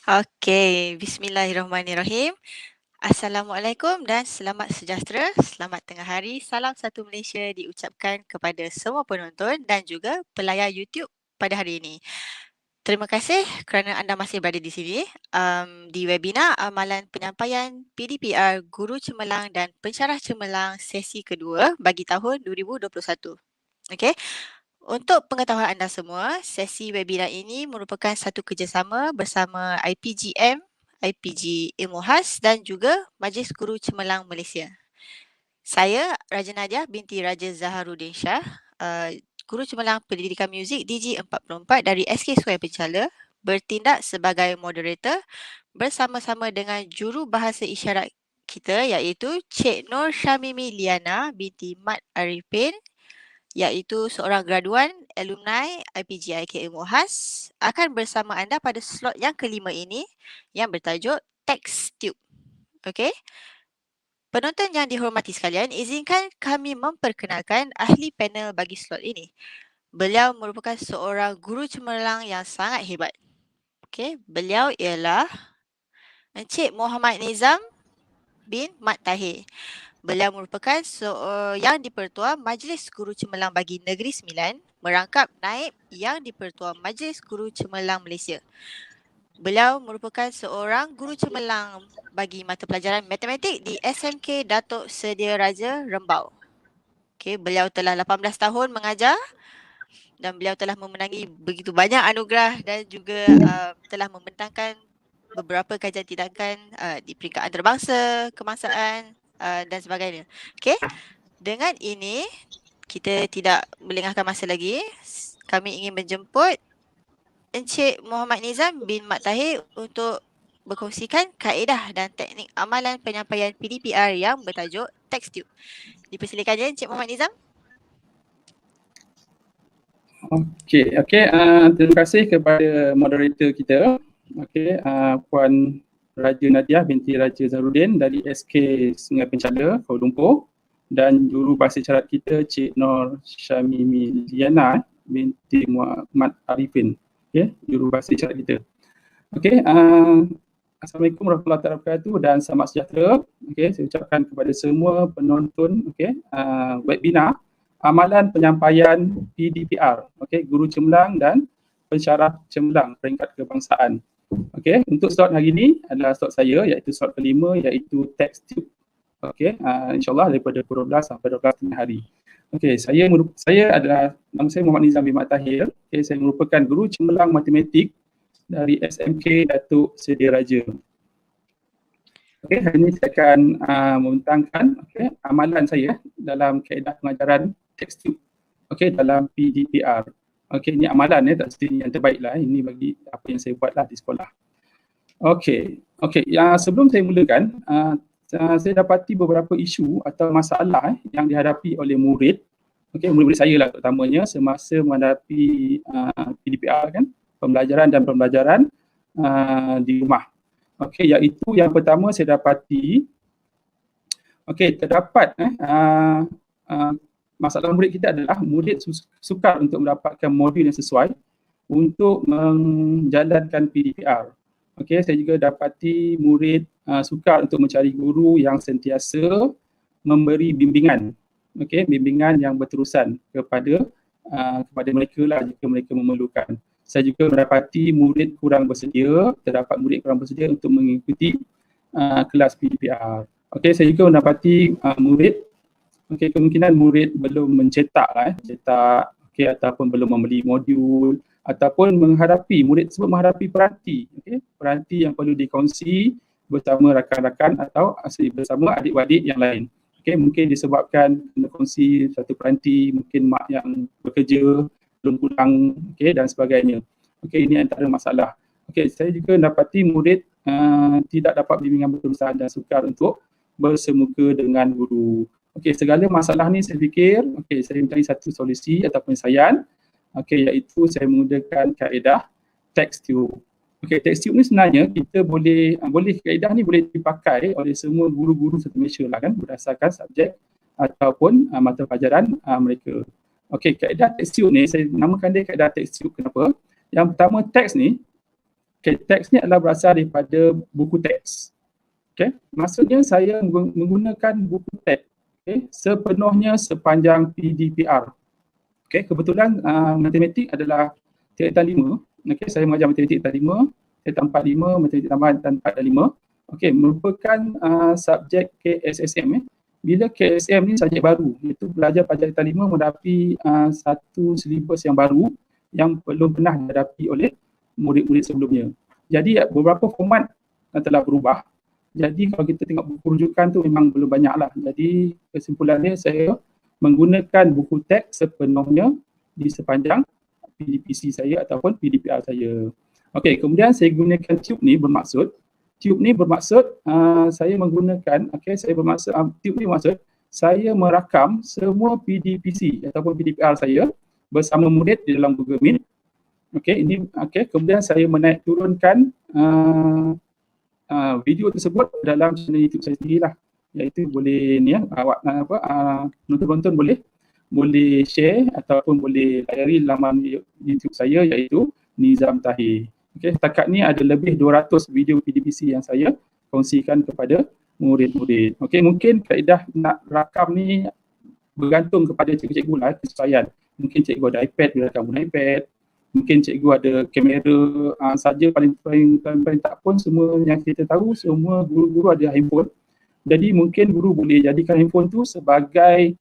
Okey, bismillahirrahmanirrahim. Assalamualaikum dan selamat sejahtera, selamat tengah hari, salam satu Malaysia diucapkan kepada semua penonton dan juga pelayar YouTube pada hari ini. Terima kasih kerana anda masih berada di sini di webinar Amalan Penyampaian PDPR Guru Cemerlang dan Pensyarah Cemerlang sesi kedua bagi tahun 2021. Okey. Untuk pengetahuan anda semua, sesi webinar ini merupakan satu kerjasama bersama IPGM, IPG Ilmu Khas dan juga Majlis Guru Cemerlang Malaysia. Saya Raja Nadia binti Raja Zaharuddin Shah, Guru Cemerlang Pendidikan Muzik DG44 dari SK Sungai Penchala, bertindak sebagai moderator bersama-sama dengan juru bahasa isyarat kita iaitu Cik Nur Syamimi Liana binti Mat Arifin, iaitu seorang graduan alumni IPGIK Ilmu Khas akan bersama anda pada slot yang kelima ini yang bertajuk Text Tube. Okey. Penonton yang dihormati sekalian, izinkan kami memperkenalkan ahli panel bagi slot ini. Beliau merupakan seorang guru cemerlang yang sangat hebat. Okey, beliau ialah Encik Muhammad Nizam bin Mat Tahir. Beliau merupakan yang di-Pertua Majlis Guru Cemerlang bagi Negeri Sembilan, merangkap naib yang di-Pertua Majlis Guru Cemerlang Malaysia. Beliau merupakan seorang guru cemerlang bagi mata pelajaran matematik di SMK Datuk Sedia Raja Rembau. Okay, beliau telah 18 tahun mengajar dan beliau telah memenangi begitu banyak anugerah dan juga telah membentangkan beberapa kajian tindakan di peringkat antarabangsa, kebangsaan dan sebagainya. Okey, dengan ini kita tidak melengahkan masa lagi. Kami ingin menjemput Encik Muhammad Nizam bin Mat Tahir untuk berkongsikan kaedah dan teknik amalan penyampaian PDPR yang bertajuk Text Tube. Dipersilakan ya Encik Muhammad Nizam. Okey, terima kasih kepada moderator kita. Okey, Puan Raja Nadia binti Raja Zaharuddin dari SK Sungai Penchala, Kuala Lumpur, dan juru bahasa isyarat kita Cik Nur Syamimi Liana binti Mat Arifin. Okey, juru bahasa isyarat kita. Okey, Assalamualaikum warahmatullahi wabarakatuh dan selamat sejahtera. Okey, saya ucapkan kepada semua penonton webinar Amalan Penyampaian PDPR, Guru Cemerlang dan Pensyarah Cemerlang peringkat kebangsaan. Untuk slot hari ini adalah slot saya iaitu slot kelima iaitu Text Tube. InsyaAllah daripada pukul 12 sampai 12 tengah hari. Saya adalah, nama saya Muhammad Nizam bin Mat Tahir. Saya merupakan guru cemerlang matematik dari SMK Datuk Sedia Raja. Hari ini saya akan membentangkan amalan saya dalam kaedah pengajaran Text Tube dalam PDPR. Ini amalan tak mesti yang terbaik lah. Ini bagi apa yang saya buat lah di sekolah. Sebelum saya mulakan, saya dapati beberapa isu atau masalah yang dihadapi oleh murid, murid-murid saya lah terutamanya semasa menghadapi PDPR pembelajaran dan pembelajaran di rumah. Iaitu yang pertama saya dapati terdapat masalah murid kita adalah murid sukar untuk mendapatkan modul yang sesuai untuk menjalankan PDPR. Saya juga dapati murid sukar untuk mencari guru yang sentiasa memberi bimbingan, bimbingan yang berterusan kepada mereka lah jika mereka memerlukan. Saya juga mendapati murid kurang bersedia, terdapat murid kurang bersedia untuk mengikuti kelas PDPR. Saya juga mendapati murid kemungkinan murid belum mencetak ataupun belum membeli modul ataupun murid sebab menghadapi peranti yang perlu dikongsi bersama rakan-rakan atau bersama adik-adik yang lain. Mungkin disebabkan kena kongsi satu peranti, mungkin mak yang bekerja belum pulang dan sebagainya. Ini antara masalah. Saya juga dapati murid tidak dapat bimbingan berterusan dan sukar untuk bersemuka dengan guru. Segala masalah ni saya fikir, saya mencari satu solusi ataupun penyelesaian, iaitu saya menggunakan kaedah Text Tube. Text Tube ni sebenarnya kita boleh kaedah ni boleh dipakai oleh semua guru-guru satu Malaysia lah berdasarkan subjek ataupun mata pelajaran mereka. Kaedah Text Tube ni saya namakan dia kaedah Text Tube. Kenapa? Yang pertama, teks ni Okay, teks ni adalah berasal daripada buku teks. Okay, maksudnya saya menggunakan buku teks, okay, sepenuhnya sepanjang PDPR. Okay, kebetulan matematik adalah tingkatan 5. Okay, saya mengajar matematik tingkatan 5, tingkatan 45, matematik tambahan tingkatan 4 dan 5. Okay, merupakan subjek KSSM. Bila KSM ni subjek baru, iaitu pelajar pada tingkatan 5 menghadapi satu silibus yang baru yang belum pernah dihadapi oleh murid-murid sebelumnya. Jadi beberapa format telah berubah. Jadi kalau kita tengok buku rujukan tu memang belum banyak lah. Jadi kesimpulannya saya menggunakan buku teks sepenuhnya di sepanjang PDPC saya ataupun PDPR saya. Okey, kemudian saya gunakan tube ni bermaksud saya menggunakan, tube ni bermaksud saya merakam semua PDPC ataupun PDPR saya bersama murid di dalam Google Meet. Kemudian saya menaik turunkan video tersebut dalam channel YouTube saya sendirilah, iaitu boleh ni penonton boleh share ataupun boleh layari laman YouTube saya, iaitu Nizam Tahir. Setakat ni ada lebih 200 video PDPC yang saya kongsikan kepada murid-murid. Mungkin kaedah nak rakam ni bergantung kepada cikgu-cikgu lah, kesesuaian. Mungkin cikgu ada iPad, dia rakam guna iPad. Mungkin cikgu ada kamera saja, paling tak pun semua yang kita tahu, semua guru-guru ada handphone. Jadi mungkin guru boleh jadikan handphone tu sebagai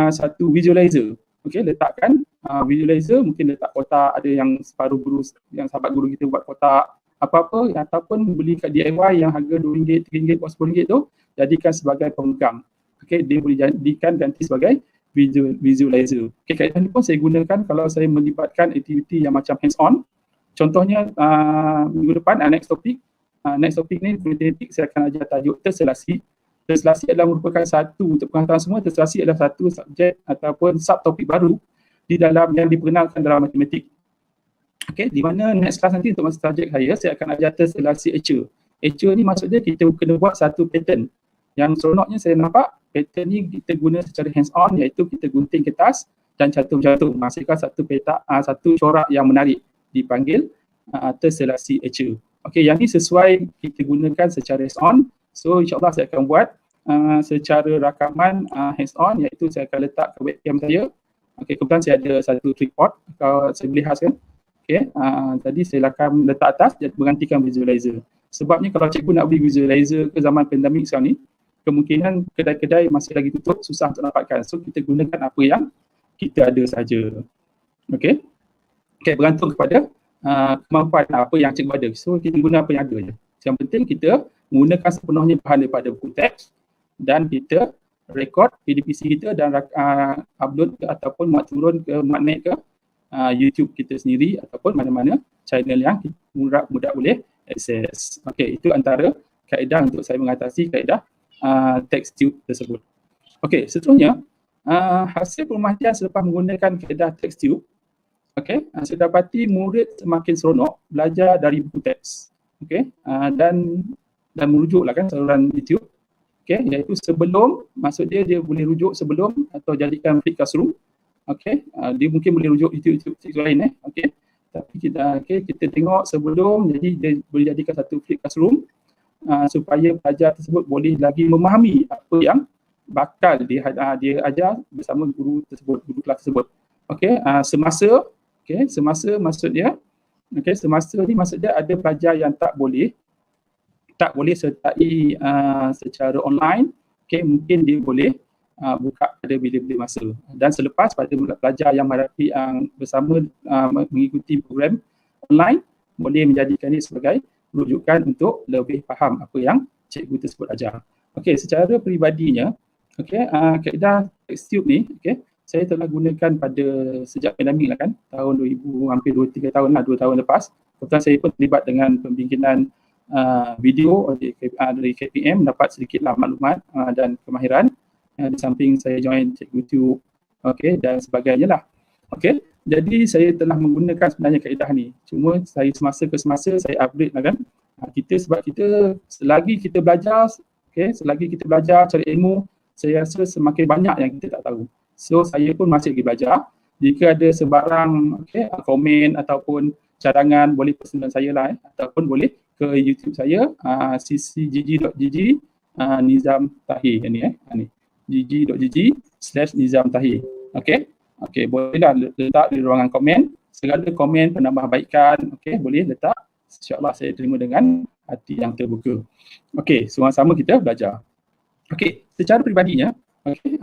satu visualizer. Letakkan visualizer, mungkin letak kotak, ada yang separuh guru, yang sahabat guru kita buat kotak apa-apa, ataupun beli kat DIY yang harga RM2, RM3, RM10 tu, jadikan sebagai pemegang. Dia boleh jadikan ganti sebagai visualizer. Kaedah ni pun saya gunakan kalau saya melibatkan aktiviti yang macam hands-on. Contohnya minggu depan next topic ni matematik, saya akan ajar tajuk terselasi. Terselasi adalah merupakan satu, untuk pengetahuan semua, terselasi adalah satu subjek ataupun subtopik baru di dalam yang diperkenalkan dalam matematik. Di mana next class nanti untuk masa subjek saya akan ajar terselasi Escher. Escher ni maksudnya kita kena buat satu pattern. Yang seronoknya saya nampak pattern ni kita guna secara hands-on, iaitu kita gunting kertas dan cantum-cantum menghasilkan satu petak, satu corak yang menarik, dipanggil terselasi Escher. Yang ni sesuai kita gunakan secara hands-on. So insyaAllah saya akan buat secara rakaman hands-on, iaitu saya akan letak ke webcam saya. Kebetulan saya ada satu tripod, kalau saya boleh khaskan. Tadi saya letak atas dan menggantikan visualizer. Sebabnya kalau cikgu nak beli visualizer ke zaman pandemik sekarang ni, kemungkinan kedai-kedai masih lagi tutup, susah untuk dapatkan. So kita gunakan apa yang kita ada saja. Bergantung kepada kemampuan apa yang cikgu ada. So kita guna apa yang ada je. Yang penting kita menggunakan sepenuhnya bahan daripada buku teks dan kita rekod PDPC kita dan upload ataupun muat turun ke naik ke YouTube kita sendiri ataupun mana-mana channel yang mudah boleh akses. Itu antara kaedah untuk saya mengatasi kaedah text tube tersebut. Seterusnya hasil pemerhatian selepas menggunakan kaedah text tube, saya dapati murid semakin seronok belajar dari buku teks. Dan merujuklah kan saluran YouTube. Iaitu sebelum, maksud dia boleh rujuk sebelum atau jadikan flip classroom. Dia mungkin boleh rujuk YouTube lain tapi kita tengok sebelum, jadi dia boleh jadikan satu flip classroom supaya pelajar tersebut boleh lagi memahami apa yang bakal dia ajar bersama guru tersebut, guru kelas tersebut. Semasa maksud dia, semasa ni maksud dia ada pelajar yang tak boleh sertai secara online, mungkin dia boleh buka pada bila-bila masa. Dan selepas pada pelajar yang menghadapi bersama mengikuti program online, boleh menjadikan ini sebagai rujukan untuk lebih faham apa yang cikgu tersebut ajar. Secara peribadinya, kaedah text tube ni, saya telah gunakan pada sejak pandemik lah kan, tahun 2000, hampir 2-3 tahun lah, 2 tahun lepas. Kebetulan saya pun terlibat dengan pembikinan video dari KPM, dapat sedikitlah maklumat dan kemahiran. Di samping saya join cikgu YouTube, dan sebagainya lah. Jadi saya telah menggunakan sebenarnya kaedah ni. Cuma saya semasa ke semasa saya upgrade lah kan. Sebab kita selagi kita belajar, selagi kita belajar cari ilmu, saya rasa semakin banyak yang kita tak tahu. So saya pun masih lagi belajar. Jika ada sebarang komen ataupun cadangan, boleh personal saya lah ataupun boleh ke YouTube saya ccgg.gg Nizam Tahir ni ni gg.gg/Nizam Tahir. Okey. Okey, bolehlah letak di ruangan komen, segala komen penambahbaikan, okey, boleh letak. InsyaAllah saya terima dengan hati yang terbuka. Okey, sama-sama kita belajar. Okey, secara peribadinya, okey,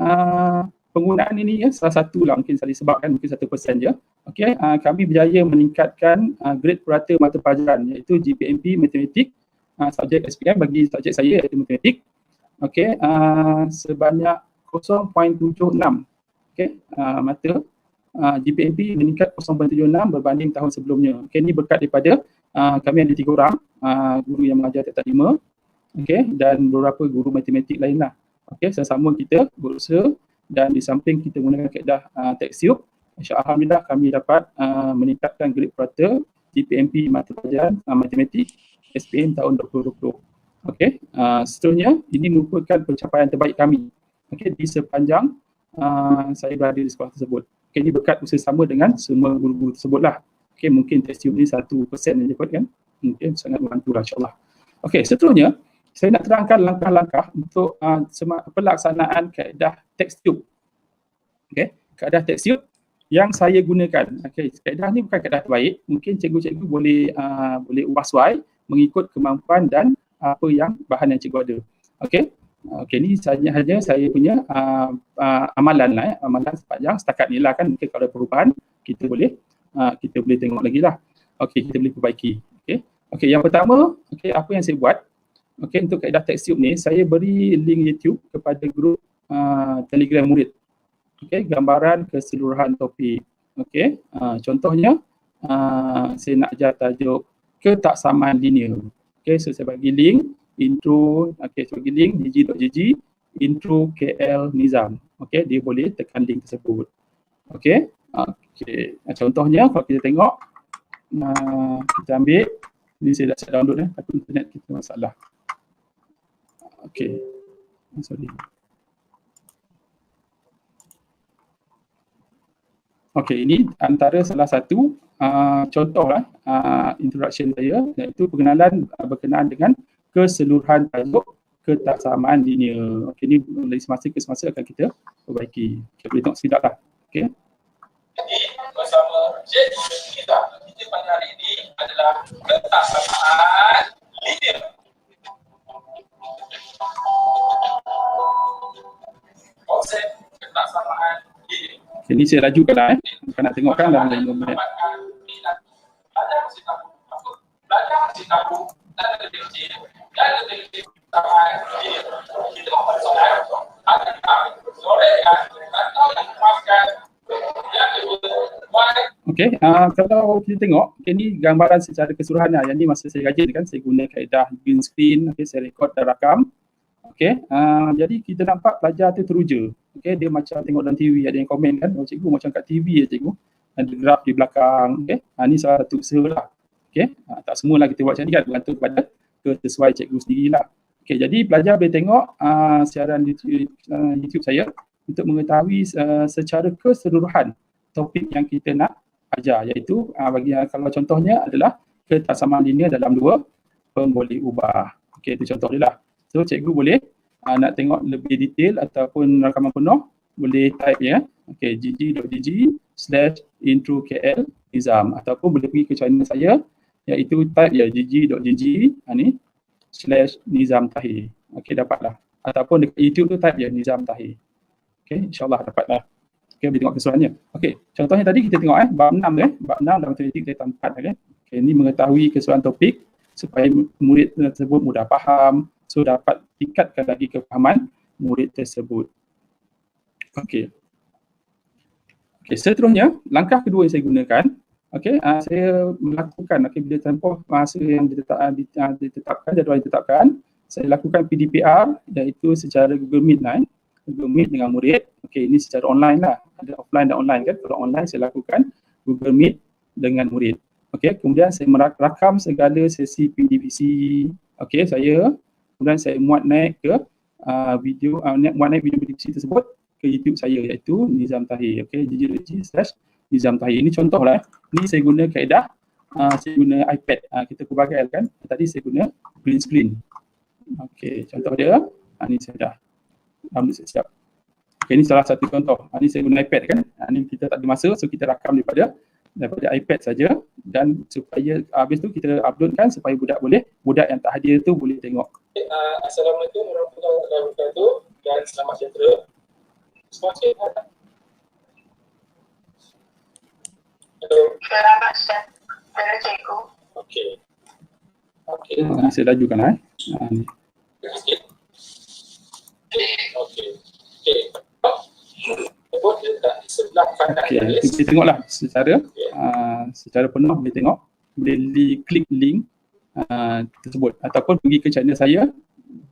penggunaan ini ya salah satu lah mungkin saya sebabkan mungkin 1% je. Okey, kami berjaya meningkatkan grade purata mata pelajaran iaitu GPMP Matematik subjek SPM bagi subjek saya iaitu Matematik. Okey, sebanyak 0.76. Okey, mata GPMP meningkat 0.76 berbanding tahun sebelumnya. Okey, ini berkat daripada kami ada 3 orang guru yang mengajar tingkat 5, okey, dan beberapa guru matematik lain lah. Okey, sama-sama kita berusaha dan di samping kita menggunakan kaedah TechSoup, alhamdulillah kami dapat meningkatkan grade purata GPMP mata pelajaran matematik SPM tahun 2020. Okey, seterusnya ini merupakan pencapaian terbaik kami, okey, di sepanjang saya berada di sekolah tersebut. Okay, ini berkat usaha sama dengan semua guru-guru tersebutlah. Okay, mungkin TechSoup ni 1% saja kot kan. Mungkin sangat membantu lah insyaAllah. Okay, seterusnya saya nak terangkan langkah-langkah untuk pelaksanaan kaedah TechSoup. Okay, kaedah TechSoup yang saya gunakan. Okay, kaedah ni bukan kaedah terbaik. Mungkin cikgu-cikgu boleh ubah sesuai mengikut kemampuan dan apa yang bahan yang cikgu ada. Okay. Okey, ni hanya saya punya amalan lah amalan sepanjang setakat ni lah kan. Mungkin kalau ada perubahan kita boleh tengok lagi lah. Okey, kita boleh perbaiki. Okey, yang pertama, okey, apa yang saya buat? Okey, untuk kaedah TechSoup ni saya beri link YouTube kepada grup Telegram murid. Okey, gambaran keseluruhan topik. Okey, contohnya saya nak ajar tajuk ketaksamaan linear. Okey, so saya bagi link intro, okey, saya bagi link gg.gg intro KL Nizam. Okey, dia boleh tekan link tersebut. Okey. Okey, contohnya kalau kita tengok kita ambil ni, saya dah download tapi internet kita masalah. Okey. Sorry. Okey, ini antara salah satu contohlah introduction saya, iaitu pengenalan berkenaan dengan keseluruhan tajuk ketaksamaan linear. Okey, ini dari semasa ke semasa akan kita perbaiki. Kita boleh tengok sedap lah. Okey. Jadi bersama Cikgu kita pada hari ini adalah ketaksamaan linear. Konsep ketaksamaan linear. Okay, ini saya rajukan lah bukan nak tengokkan dalam 5 minit. Belajar mesti tahu dan lebih kecil ketaksamaan linear. Kita mempersoalkan adakah sore atau yang memaskan yang kedua. Okey, kalau kita tengok, okay, ni gambaran secara keseluruhan lah. Yang ni masa saya kaji kan, saya guna kaedah green screen, okay, saya rekod dan rakam. Okey, jadi kita nampak pelajar tu teruja. Okey, dia macam tengok dalam TV, ada yang komen kan, oh cikgu macam kat TV ya cikgu, ada graf di belakang. Okey, ni salah satu usaha lah. Okey, tak semualah kita buat macam ni kan, bergantung kepada kesesuai cikgu sendirilah. Okey, jadi pelajar boleh tengok siaran YouTube saya untuk mengetahui secara keseluruhan topik yang kita nak ajar, iaitu bagi kalau contohnya adalah ketaksamaan linear dalam 2 pemboleh ubah. Okey, itu contoh dia lah. So cikgu boleh nak tengok lebih detail ataupun rakaman penuh, boleh type ya. Okey, gg.gg/intro KL Nizam, ataupun boleh pergi ke channel saya iaitu type ya gg.gg ni /Nizam Tahir. Okey, dapatlah. Ataupun dekat YouTube tu type ya Nizam Tahir. Okey, insyaAllah dapatlah. Okey, boleh tengok keseluruhannya. Okey, contohnya tadi kita tengok bab 6 bab 6 dalam matematik kita 4 okey. Okey, ini mengetahui keseluruhan topik supaya murid tersebut mudah faham, so dapat tingkatkan lagi kefahaman murid tersebut. Okey. Okey, seterusnya langkah kedua yang saya gunakan, okey, saya melakukan bila tempoh masa yang ditetapkan, jadual yang ditetapkan, saya lakukan PDPR iaitu secara Google Meet Google Meet dengan murid. Okey, ini secara online lah. Ada offline dan online kan. Kalau online saya lakukan Google Meet dengan murid. Okey, kemudian saya merakam segala sesi PDPC. Okey, kemudian saya muat naik ke video PDPC tersebut ke YouTube saya iaitu Nizam Tahir. Okey, gg.gg/Nizam Tahir. Ini contohlah. Ini saya guna kaedah saya guna iPad. Kita pelbagai kan. Tadi saya guna green screen. Okey, contoh dia. Ni saya dah download siap. Okey, ni salah satu contoh. Ni saya guna iPad kan. Ni kita tak ada masa, so kita rakam daripada iPad saja, dan supaya habis tu kita uploadkan supaya budak yang tak hadir tu boleh tengok. Assalamualaikum warahmatullahi wabarakatuh dan selamat sejahtera. Semua sihat. Selamat sejahtera cikgu. Okey. Okey. Saya lajukan ni. Sikit. Okey. Okey. Boleh tak di sebelah kanan Okey, tulis? kita tengoklah secara penuh boleh tengok. Boleh klik link tersebut ataupun pergi ke channel saya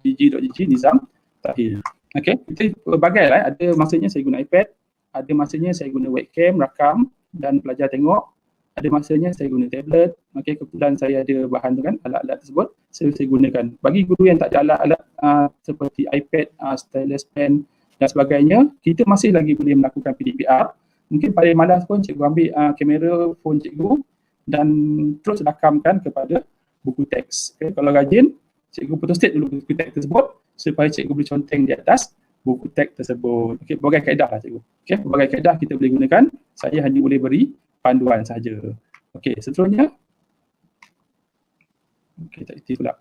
dg.gg Nizam Tahir. Okey, kita berbagai lah. Ada masanya saya guna iPad, ada masanya saya guna webcam rakam dan pelajar tengok. Ada masanya saya guna tablet. Okey, kebetulan saya ada bahan tu kan, alat-alat tersebut saya gunakan. Bagi guru yang tak ada alat-alat seperti iPad, stylus pen dan sebagainya, kita masih lagi boleh melakukan PDPR. Mungkin paling malas pun cikgu ambil kamera phone cikgu dan terus rakamkan kepada buku teks. Okay, kalau rajin, cikgu photostat dulu buku teks tersebut supaya cikgu boleh conteng di atas buku teks tersebut. Okey, berbagai kaedah lah cikgu. Okey, berbagai kaedah kita boleh gunakan. Saya hanya boleh beri panduan saja. Okey, seterusnya. Okey, tak aktif pula.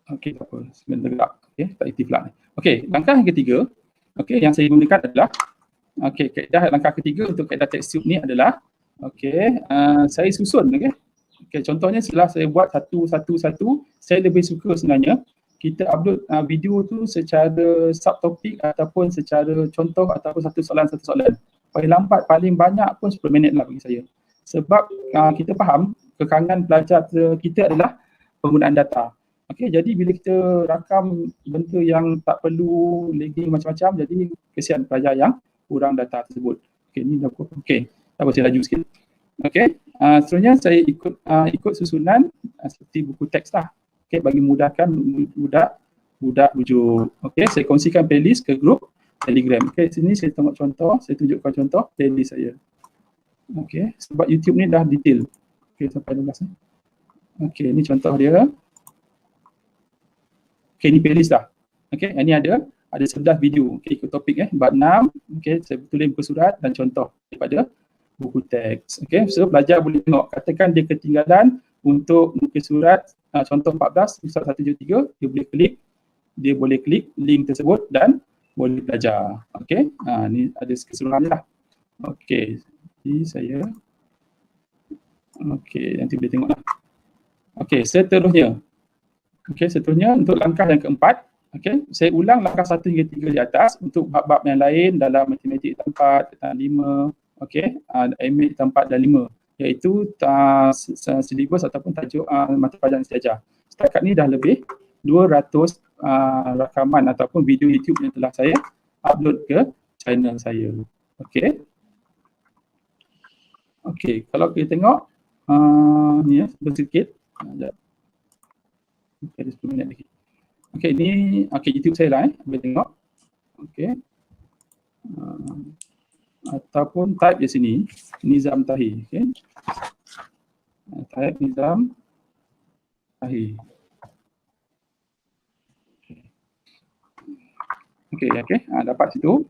Okey, tak apa. Sebentar gerak. Okey, tak aktif pula. Okey, langkah yang ketiga, okey, yang saya gunakan adalah okey, kaedah langkah ketiga untuk kaedah TechSoup ni adalah okey, saya susun okey. Okey, contohnya setelah saya buat satu-satu, saya lebih suka sebenarnya kita upload video tu secara subtopik ataupun secara contoh ataupun satu soalan. Paling lambat, paling banyak pun 10 minit lah bagi saya. Sebab kita faham kekangan pelajar kita adalah penggunaan data. Okey, jadi bila kita rakam benda yang tak perlu lagging macam-macam, jadi kesian pelajar yang kurang data tersebut. Okey, ni dah okey. Tak apa, saya laju sikit. Okey, seterusnya saya ikut susunan seperti buku teks lah. Okey, bagi mudahkan budak rujuk. Okey, saya kongsikan playlist ke grup Telegram. Okey, sini saya tengok contoh, saya tunjukkan contoh playlist saya. Okey, sebab YouTube ni dah detail. Okey, sampai 12 ni. Okey, ni contoh dia. Okey, ni playlist dah. Okey, yang ni ada 11 video. Okey, ikut topik bab 6. Okey, saya tulis muka surat dan contoh daripada buku teks. Okey, so pelajar boleh tengok. Katakan dia ketinggalan untuk muka surat contoh 14, surat 173, dia boleh klik link tersebut dan boleh belajar. Okey, ni ada keseluruhannya lah. Okey, jadi saya nanti boleh tengok lah. Okey, seterusnya. Okey, seterusnya untuk langkah yang keempat, okey, saya ulang langkah 1 hingga 3 di atas untuk bab-bab yang lain dalam matematik tempat, tentang 5, okey, MA tempat dan 5, iaitu silibus ataupun tajuk mata pelajaran sejajar. Setakat ni dah lebih 200 rakaman ataupun video YouTube yang telah saya upload ke channel saya. Okey. Okey, kalau kita tengok ni sedikit. Okey, ada 10 minit lagi. Okey, ni YouTube saya lah boleh tengok. Okey. Ataupun type di sini Nizam Tahir. Okey. Type Nizam Tahir. Okey, dapat situ.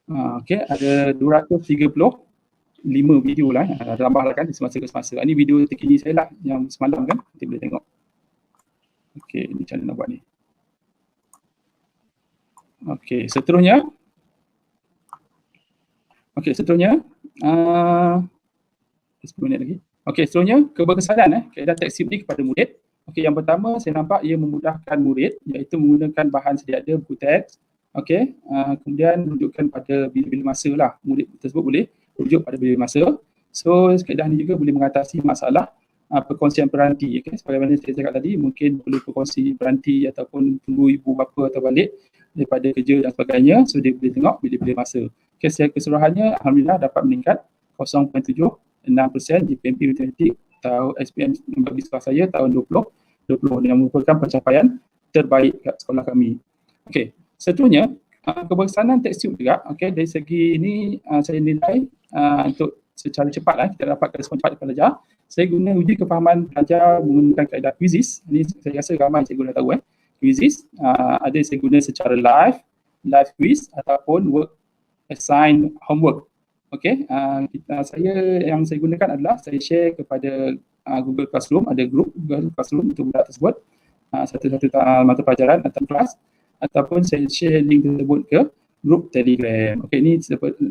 Okey, ada 235 video lah. Tambah lah kan semasa ke semasa. Ini video terkini saya lah yang semalam kan. Nanti boleh tengok. Okey, ni cara nak buat ni. Okey, seterusnya. Okey, seterusnya 10 minit lagi. Okey, seterusnya keberkesanan kaedah TechSoup ni kepada murid. Okey, yang pertama saya nampak ia memudahkan murid iaitu menggunakan bahan sedia ada buku teks. Okey, kemudian rujukan pada bila-bila masa lah. Murid tersebut boleh rujuk pada bila masa. So, kaedah ni juga boleh mengatasi masalah perkongsian peranti. Okay? Sebagaimana saya cakap tadi, mungkin boleh berkongsi peranti ataupun tunggu ibu bapa atau balik daripada kerja dan sebagainya. So, dia boleh tengok bila-bila masa. Okay, secara keseluruhannya, Alhamdulillah dapat meningkat 0.76% GPMP matematik tahun SPM bagi sekolah saya tahun 2020 yang merupakan pencapaian terbaik kat sekolah kami. Okey, seterusnya keberkesanan TechSoup juga. Okey, dari segi ini saya nilai untuk secara cepat kita dapatkan respon cepat daripada pelajar, saya guna uji kefahaman pelajar menggunakan kaedah quizzes. Ini saya rasa ramai cikgu dah tahu quizzes. Ada saya guna secara live quiz ataupun work assign homework. Okey, saya yang saya gunakan adalah saya share kepada Google Classroom, ada grup Google Classroom untuk budak tersebut, satu-satu mata pelajaran atau kelas, ataupun saya share link tersebut ke grup Telegram. Okey, ini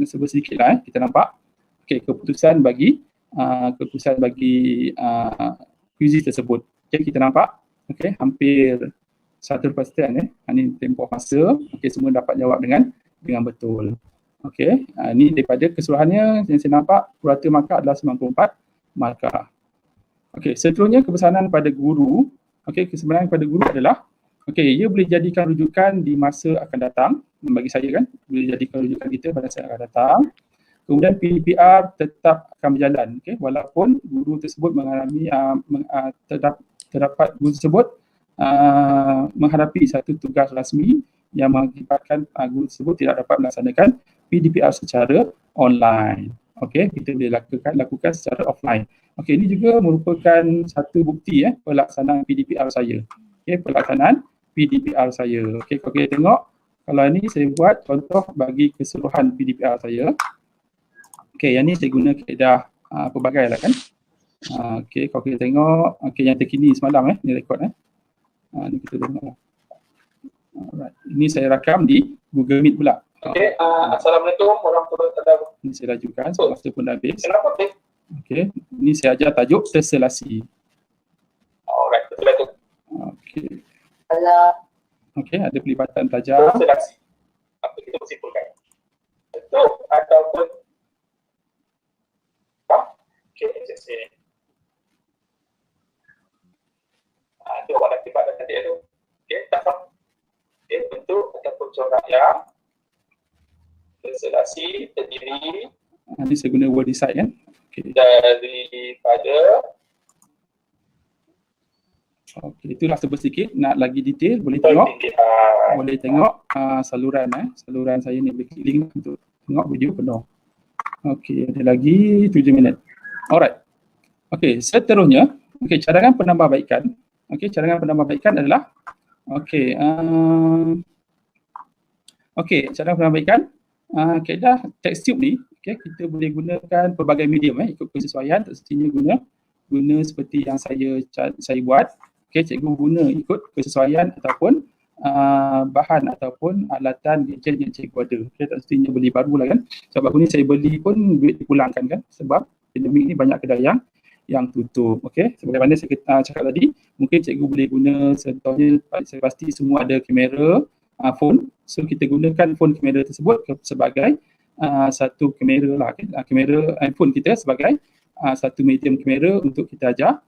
sedikitlah kita nampak. Okey, keputusan bagi quiz tersebut. Okey, kita nampak okey hampir 100% ini tempoh masa. Okey, semua dapat jawab dengan betul. Okey, ini daripada keseluruhannya yang saya nampak purata markah adalah 94 markah. Okey, seterusnya kepesanan pada guru. Okey, kesebenarnya pada guru adalah okey, ia boleh jadikan rujukan di masa akan datang. Bagi saya kan, boleh jadikan rujukan kita pada masa akan datang. Kemudian PDPR tetap akan berjalan, okey, walaupun guru tersebut mengalami terdapat guru tersebut menghadapi satu tugas rasmi yang mengakibatkan guru tersebut tidak dapat melaksanakan PDPR secara online. Okey, kita boleh lakukan secara offline. Okey, ini juga merupakan satu bukti pelaksanaan PDPR saya. Okey, pelaksanaan PDPR saya. Okey, kalau kita tengok, kalau ini saya buat contoh bagi keseluruhan PDPR saya. Okey, yang ni saya guna kaedah pelbagai lah kan. Okey, kalau kita tengok, okey yang terkini semalam ni rekod ni kita tengok. Alright, ini saya rakam di Google Meet pula. Okey, Assalamualaikum warahmatullahi wabarakatuh. Ini saya lajukan, so masa pun dah habis. Kenapa ni? Okey, ini saya ajar tajuk terselasi. Alright, betul itu. Okey. Okey, ada pelibatan pelajar. Terselasi. Apa kita simpulkan? Betul ataupun okey, sini. Itu awak nak tiba tadi tu. Okey, tak faham. Okey, bentuk ataupun corak yang terselasi terdiri Ini saya guna word decide kan. Okey. daripada Okey, itulah sedikit. Nak lagi detail boleh tengok. PDPR. Boleh tengok saluran saluran saya ni, boleh klik link untuk tengok video penuh. Okey, ada lagi 7 minit. Alright. Okey, seterusnya, okey, cadangan penambahbaikan. Okey, cadangan penambahbaikan adalah okey, cadangan penambahbaikan kaedah TextTube ni, okey, kita boleh gunakan pelbagai medium ikut kesesuaian, tak semestinya guna seperti yang saya buat. Okey, cikgu guna ikut kesesuaian ataupun bahan ataupun alatan gadget yang cikgu ada. Okey, tak semestinya beli baru lah kan. Sebab aku ni saya beli pun duit dipulangkan kan, sebab pandemik ni banyak kedai yang tutup. Okey, seperti mana saya cakap tadi, mungkin cikgu boleh guna contohnya, saya pasti semua ada kamera phone. So kita gunakan phone kamera tersebut sebagai satu kamera lah, kamera iPhone kita sebagai satu medium kamera untuk kita ajar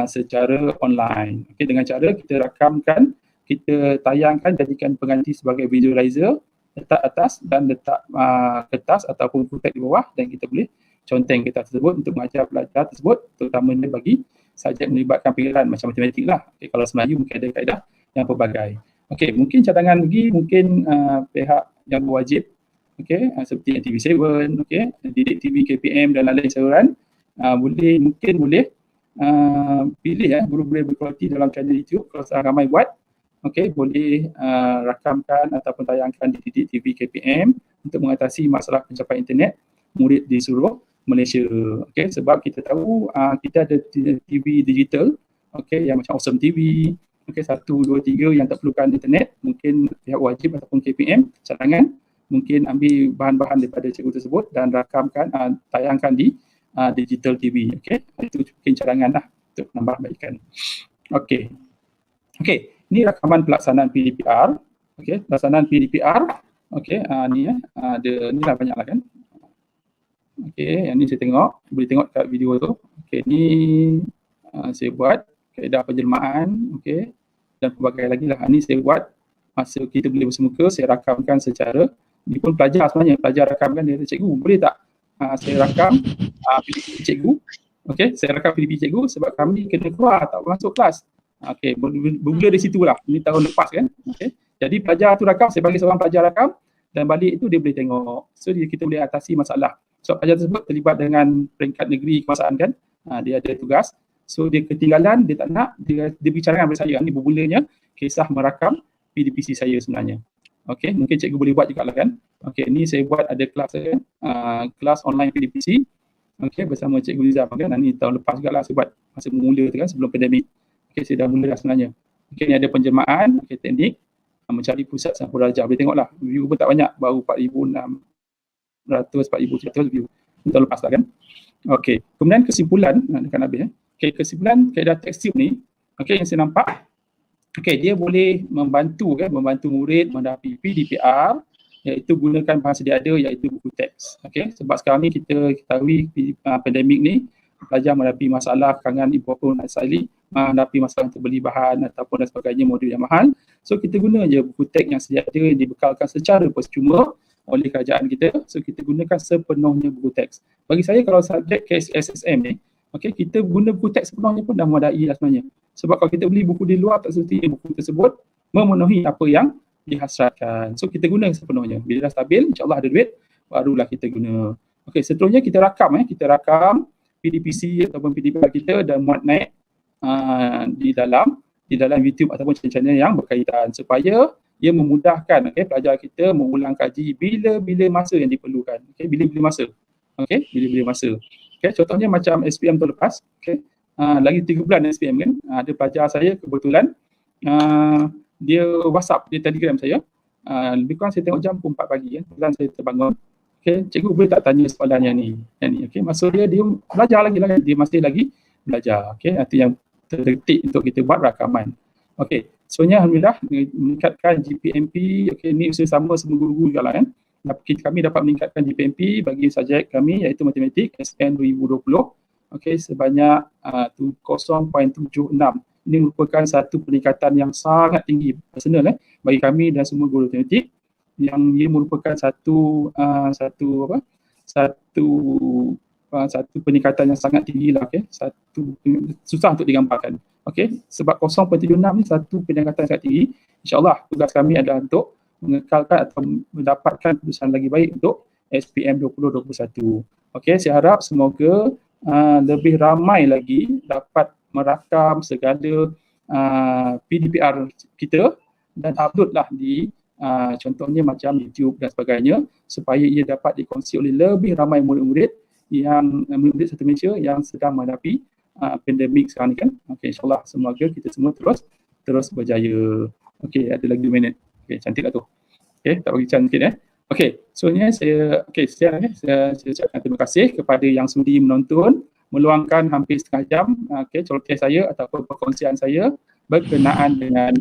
secara online. Okey, dengan cara kita rakamkan, kita tayangkan, jadikan pengganti sebagai visualizer, letak atas dan letak kertas ataupun footage di bawah, dan kita boleh conteng kertas tersebut untuk mengajar pelajar tersebut, terutamanya bagi subjek melibatkan fikiran macam matematik lah. Okay, kalau Melayu mungkin ada kaedah yang pelbagai. Okey, mungkin cadangan lagi, mungkin pihak yang berwajib, okey, seperti TV7, okey, Didik TV, KPM dan lain-lain saluran, mungkin boleh pilih guru boleh berkualiti dalam channel YouTube kalau ramai buat. Okey, boleh rakamkan ataupun tayangkan di Didik TV, KPM untuk mengatasi masalah pencapaian internet murid di seluruh Malaysia. Okey, sebab kita tahu kita ada TV digital, okey, yang macam Awesome TV, okey, 1, 2, 3 yang tak perlukan internet, mungkin pihak wajib ataupun KPM cadangan mungkin ambil bahan-bahan daripada cikgu tersebut dan rakamkan, tayangkan di digital TV. Okey, itu mungkin cadangan lah untuk menambahbaikan. Okey. Okey, ini rakaman pelaksanaan PDPR. Okey, pelaksanaan PDPR. Okey, ni ada ni lah banyak lah kan. Okey, yang ni saya tengok, boleh tengok kat video tu. Okey, ni saya buat kaedah penjelmaan, okey, dan pelbagai lagi lah. Ni saya buat masa kita boleh bersemuka, saya rakamkan secara, ni pun pelajar sebenarnya, pelajar rakamkan, dia kata, cikgu boleh tak saya rakam PDP cikgu, okey, saya rakam PDP cikgu sebab kami kena keluar, tak masuk kelas. Okey, bermula dari situ lah, ini tahun lepas kan. Okey, jadi pelajar tu rakam, saya bagi seorang pelajar rakam, dan balik itu dia boleh tengok. So kita boleh atasi masalah. Sebab pelajar tersebut terlibat dengan peringkat negeri kebangsaan kan, dia ada tugas. So dia ketinggalan, dia tak nak, dia bicara dengan saya. Ini bermulanya kisah merakam PDPC saya sebenarnya. Okey, mungkin cikgu boleh buat juga lah kan. Okey, ni saya buat ada kelas saya, kelas online PDPC. Okey, bersama Cikgu Nizam kan. Ini tahun lepas juga lah saya buat masa mula tu kan, sebelum pandemik. Okey, saya dah mula dah sebenarnya. Okey, ni ada penjelmaan, okey, teknik mencari pusat sampul darjah. Boleh tengok lah, view pun tak banyak, baru 4,600, 4,100 view. Ini tahun lepas lah kan. Okey, kemudian kesimpulan, dekat habis. Okey, kesimpulan kaedah TechStube ni, okey, yang saya nampak, okey, dia boleh membantu murid menghadapi PDPR, iaitu gunakan bahan sedia ada, iaitu buku teks. Okey, sebab sekarang ni kita ketahui pandemik ni, pelajar menghadapi masalah kangen ibu bapa nak salih, menghadapi masalah untuk beli bahan ataupun dan sebagainya, modul yang mahal. So kita guna je buku teks yang sedia ada, dibekalkan secara percuma oleh kerajaan kita. So kita gunakan sepenuhnya buku teks. Bagi saya kalau subjek SSM ni, okey, kita guna buku teks sepenuhnya pun dah memadai lah sebenarnya. Sebab kalau kita beli buku di luar, tak semestinya buku tersebut memenuhi apa yang dihasratkan. So kita guna sepenuhnya. Bila dah stabil, insyaAllah ada duit, barulah kita guna. Okey, seterusnya kita rakam PDPC ataupun PDPR kita dan muat naik di dalam YouTube ataupun channel yang berkaitan supaya ia memudahkan pelajar kita mengulang kaji bila-bila masa yang diperlukan. Okey, bila-bila masa. Okey, bila-bila masa. Okey, contohnya macam SPM tahun lepas, okey. Lagi 3 bulan SPM kan. Ada pelajar saya kebetulan dia WhatsApp, dia Telegram saya. Lebih kurang saya tengok jam 4 pagi kan. Kebetulan saya terbangun. Okey, cikgu boleh tak tanya soalan yang ni? Okey, maksud dia belajar lagi lah kan. Dia masih lagi belajar. Okey, itu yang terdetik untuk kita buat rakaman. Okey, sebenarnya alhamdulillah meningkatkan GPMP. Okey, ni usaha sama semua guru-guru juga lah kan. Kami dapat meningkatkan GPMP bagi subjek kami iaitu matematik SPM 2020. Okey, sebanyak 0.76. Ini merupakan satu peningkatan yang sangat tinggi personal bagi kami dan semua guru matematik, yang ia merupakan satu peningkatan yang sangat tinggi lah, okey. Susah untuk digambarkan. Okey, sebab 0.76 ni satu peningkatan yang sangat tinggi. InsyaAllah tugas kami adalah untuk mengekalkan atau mendapatkan keputusan lagi baik untuk SPM 2021. Okey, saya harap semoga lebih ramai lagi dapat merakam segala PDPR kita dan upload lah di contohnya macam YouTube dan sebagainya, supaya ia dapat dikongsi oleh lebih ramai murid-murid satu Malaysia yang sedang menghadapi pandemik sekarang ni kan. Okey, insyaAllah semoga kita semua terus berjaya. Okey, ada lagi 2 minit. Okey, cantik lah tu. Okey, tak bagi cantik Okey, so ni saya ucapkan terima kasih kepada yang sudi menonton, meluangkan hampir setengah jam celoteh saya ataupun perkongsian saya berkenaan dengan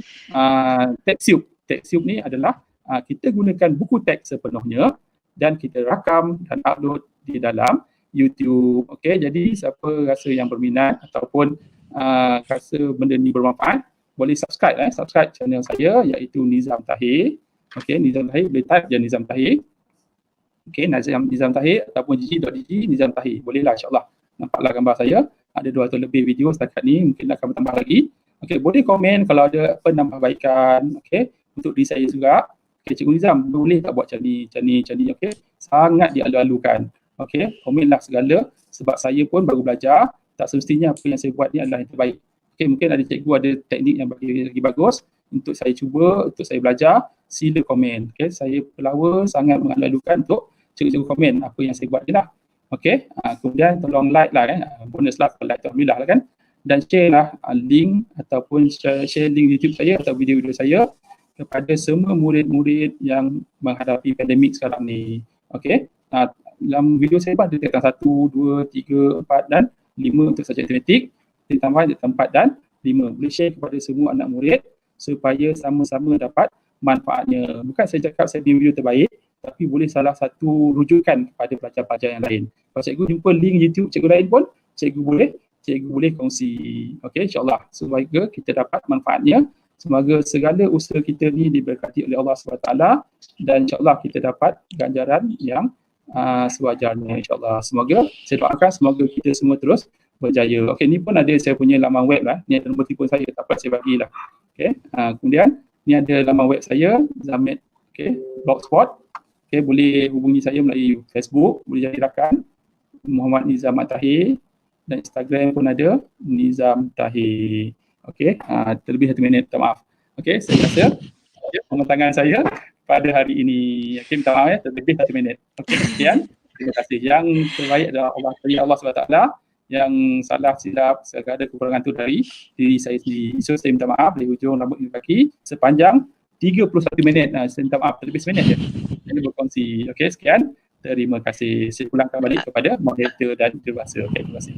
TechStube. TechStube ni adalah kita gunakan buku teks sepenuhnya dan kita rakam dan upload di dalam YouTube. Okey, jadi siapa rasa yang berminat ataupun rasa benda ni bermanfaat, boleh subscribe channel saya iaitu Nizam Tahir. Okey, Nizam Tahir, boleh type je Nizam Tahir. Okey, Nizam Tahir ataupun gg.gg Nizam Tahir. Bolehlah insyaAllah. Nampaklah gambar saya. Ada 200 lebih video setakat ni, mungkin akan bertambah lagi. Okey, boleh komen kalau ada penambahbaikan, okey, untuk diri saya juga. Okey, Cikgu Nizam, boleh tak buat macam ni. Okey, sangat dialu-alukan. Okey, komenlah segala sebab saya pun baru belajar. Tak semestinya apa yang saya buat ni adalah yang terbaik. Okey, mungkin ada cikgu ada teknik yang lagi bagus untuk saya cuba, untuk saya belajar. Sila komen. Okey, saya pelawa sangat mengalu-alukan untuk cikgu-cikgu komen apa yang saya buat je lah. Okey, kemudian tolong like lah kan. Bonus lah kalau like tu alhamdulillah lah kan. Dan share lah link ataupun share link YouTube saya atau video-video saya kepada semua murid-murid yang menghadapi pandemik sekarang ni. Okey, dalam video saya ada tentang 1, 2, 3, 4 dan 5 untuk subjek matematik. Ditambah 4 dan 5. Boleh share kepada semua anak murid supaya sama-sama dapat manfaatnya. Bukan saya cakap saya punya video terbaik, tapi boleh salah satu rujukan kepada pelajar-pelajar yang lain. Kalau cikgu jumpa link YouTube cikgu lain pun, cikgu boleh kongsi. Okey, insyaAllah. Semoga kita dapat manfaatnya. Semoga segala usaha kita ni diberkati oleh Allah SWT dan insyaAllah kita dapat ganjaran yang sewajarnya insyaAllah. Semoga, saya doakan semoga kita semua terus berjaya. Okey, ni pun ada saya punya laman web lah. Ni ada nombor telefon saya, tak apa saya bagilah. Okey, kemudian ni ada laman web saya, Zamid, okey, Blogspot. Okay, boleh hubungi saya melalui Facebook, boleh jadi rakan Muhammad Nizam Tahir, dan Instagram pun ada Nizam Tahir. Okay, terlebih 1 minit, minta maaf. Okay, saya rasa pematangan saya pada hari ini. Okay, minta maaf terlebih 1 minit. Okay, sekian. Terima kasih. Yang terbaik adalah Allah SWT. Yang salah silap segala kekurangan tu dari diri saya sendiri. So saya minta maaf dari hujung rambut hingga kaki sepanjang 31 minit. Saya minta maaf terlebih seminit je. Ini berkongsi. Okay, sekian. Terima kasih. Saya pulangkan balik kepada moderator dan jurubahasa. Okay, terima kasih.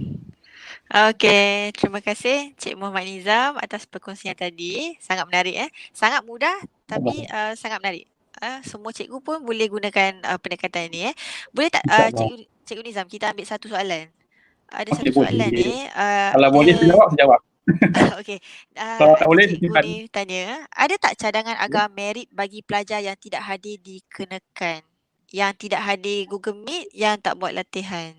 Okey, terima kasih Cik Muhammad Nizam atas perkongsian tadi. Sangat menarik Sangat mudah tapi sangat menarik. Semua cikgu pun boleh gunakan pendekatan ini Boleh tak Cikgu Nizam kita ambil satu soalan? Ada satu soalan ni. Kalau boleh saya jawab, saya jawab. Okey. Kalau tak boleh, Cikgu ni tanya, ada tak cadangan agar merit bagi pelajar yang tidak hadir dikenakan? Yang tidak hadir Google Meet, yang tak buat latihan?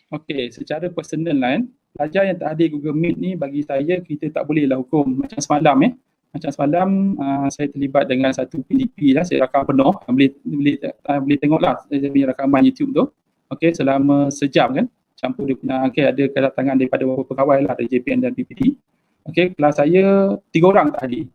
Okey, secara personal lah pelajar yang tak hadir Google Meet ni bagi saya kita tak boleh lah hukum. Macam semalam Macam semalam saya terlibat dengan satu PDP lah, saya rakam penuh. Boleh tengok lah saya punya rakaman YouTube tu. Okey, selama sejam kan. Campur dia punya, ada kedatangan daripada beberapa pegawai lah dari JPN dan PPD. Okey, kelas saya 3 orang tak hadir.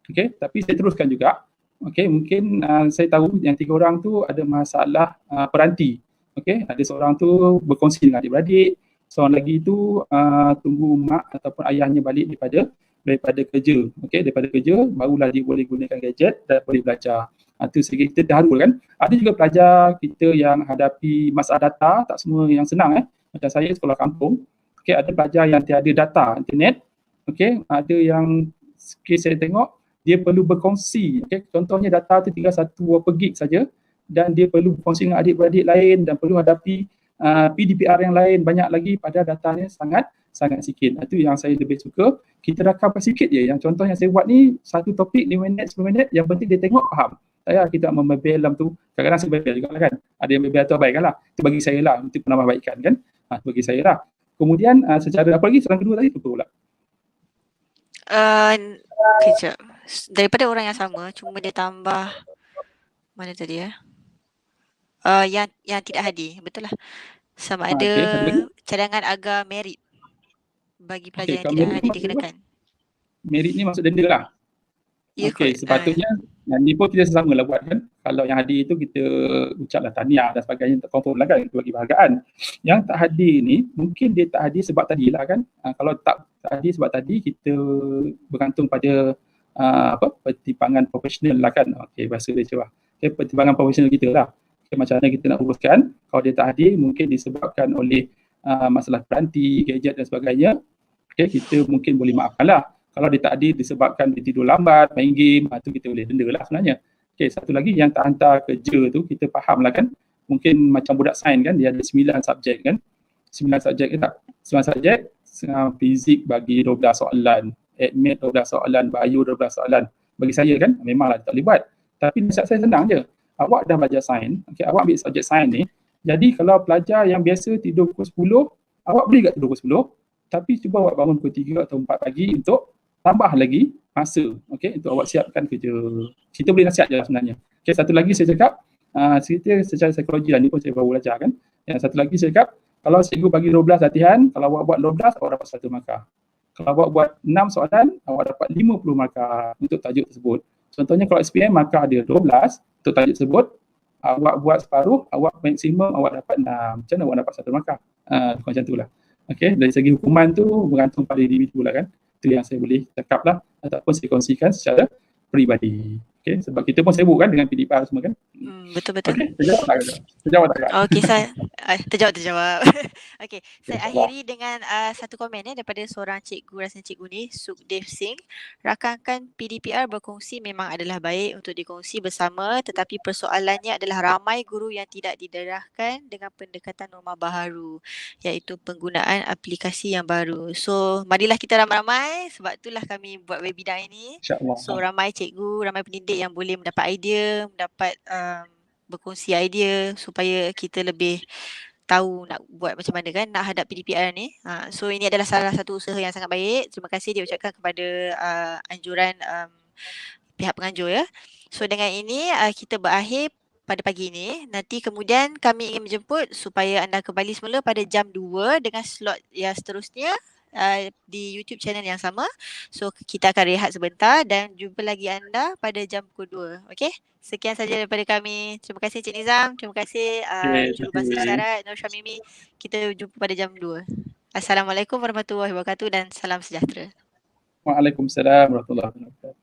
Okey, tapi saya teruskan juga. Okey, mungkin saya tahu yang 3 orang tu ada masalah peranti. Okey, ada seorang tu berkongsi dengan adik-beradik, seorang lagi tu tunggu mak ataupun ayahnya balik daripada kerja. Okey, daripada kerja barulah dia boleh gunakan gadget dan boleh belajar. Itu sedikit kita terharu kan. Ada juga pelajar kita yang hadapi masalah data, tak semua yang senang Macam saya sekolah kampung. Okey, ada pelajar yang tiada data internet. Okey, ada yang kes saya tengok dia perlu berkongsi. Okey, contohnya data tu tinggal 1 berapa gig saja dan dia perlu berkongsi dengan adik-beradik lain dan perlu hadapi PDPR yang lain banyak lagi, pada datanya sangat sikit. Itu yang saya lebih suka. Kita rakamkan sikit je. Yang contoh yang saya buat ni, satu topik 5 minit, 10 minit, yang penting dia tengok faham. Saya kita membebel dalam tu. Kadang-kadang saya bebel juga kan. Ada yang bebel atau abaikan lah. Itu bagi saya lah, untuk penambahbaikan kan. Bagi saya lah. Kemudian secara apa lagi soalan kedua tadi tu pula. Kejap. Daripada orang yang sama, cuma dia tambah mana tadi yang tidak hadir, betul lah. Sama ada cadangan agar merit bagi pelajar yang tidak hadir dikenakan. Merit ni maksud denda lah. Okey, sepatutnya ni pun kita sesama lah buat kan. Kalau yang hadir tu kita ucaplah tahniah dan sebagainya, tak confirm lah kan, kita bagi penghargaan. Yang tak hadir ni mungkin dia tak hadir sebab tadilah kan. Kalau tak hadir sebab tadi, kita bergantung pada pertimbangan profesional lah kan. Okey, bahasa dia cuba. Okey, pertimbangan profesional kita lah. Okay, macam mana kita nak uruskan. Kalau dia tak hadir mungkin disebabkan oleh masalah peranti, gadget dan sebagainya. Okey, kita mungkin boleh maafkan lah. Kalau dia tak hadir disebabkan dia tidur lambat, main game, tu kita boleh denda lah sebenarnya. Okey, satu lagi yang tak hantar kerja tu, kita faham lah kan. Mungkin macam budak sains kan, dia ada 9 subjek kan. 9 subjek ke tak? 9 subjek, fizik bagi 12 soalan, admit 12 soalan, bio 12 soalan. Bagi saya kan, memanglah tak boleh buat. Tapi nasihat saya senang je. Awak dah belajar sains, awak ambil subjek sains ni. Jadi kalau pelajar yang biasa tidur pukul 10, awak boleh tak tidur pukul 10? Tapi cuba awak bangun pukul 3 atau 4 pagi untuk tambah lagi masa, untuk awak siapkan kerja. Kita boleh nasihat je sebenarnya. Satu lagi saya cakap, cerita secara psikologi lah, ni pun saya baru belajar kan. Yang satu lagi saya cakap, kalau cikgu bagi 12 latihan, kalau awak buat 12, awak dapat 1 markah. Kalau awak buat 6 soalan, awak dapat 50 markah untuk tajuk tersebut. Contohnya kalau SPM, markah dia 12 untuk tajuk tersebut. Awak buat separuh, awak maksimum awak dapat 6. Macam mana awak dapat 1 markah? Macam tu lah. Dari segi hukuman tu bergantung pada individu lah kan. Itu yang saya boleh cakap lah ataupun saya kongsikan secara peribadi. Sebab kita pun sibuk kan dengan PDPR semua kan. Betul-betul. Terjawab tak? Okey, saya terjawab. Okey, saya akhiri dengan satu komen daripada seorang cikgu, rasanya cikgu ni, Sukdev Singh. Rakankan PDPR berkongsi memang adalah baik untuk dikongsi bersama, tetapi persoalannya adalah ramai guru yang tidak didedahkan dengan pendekatan norma baharu, iaitu penggunaan aplikasi yang baru. So, marilah kita ramai-ramai, sebab itulah kami buat webinar ini. So, ramai cikgu, ramai pendidik yang boleh mendapat idea, mendapat berkongsi idea supaya kita lebih tahu nak buat macam mana kan nak hadap PDPR ni. So ini adalah salah satu usaha yang sangat baik. Terima kasih diucapkan kepada anjuran pihak penganjur ya. So dengan ini kita berakhir pada pagi ini. Nanti kemudian kami ingin menjemput supaya anda kembali semula pada jam 2 dengan slot yang seterusnya di YouTube channel yang sama. So kita akan rehat sebentar dan jumpa lagi anda pada jam pukul 2. Okey? Sekian saja daripada kami. Terima kasih Cik Nizam. Terima kasih jurubahasa isyarat Nur Syamimi. Kita jumpa pada jam 2. Assalamualaikum warahmatullahi wabarakatuh dan salam sejahtera. Waalaikumsalam warahmatullahi wabarakatuh.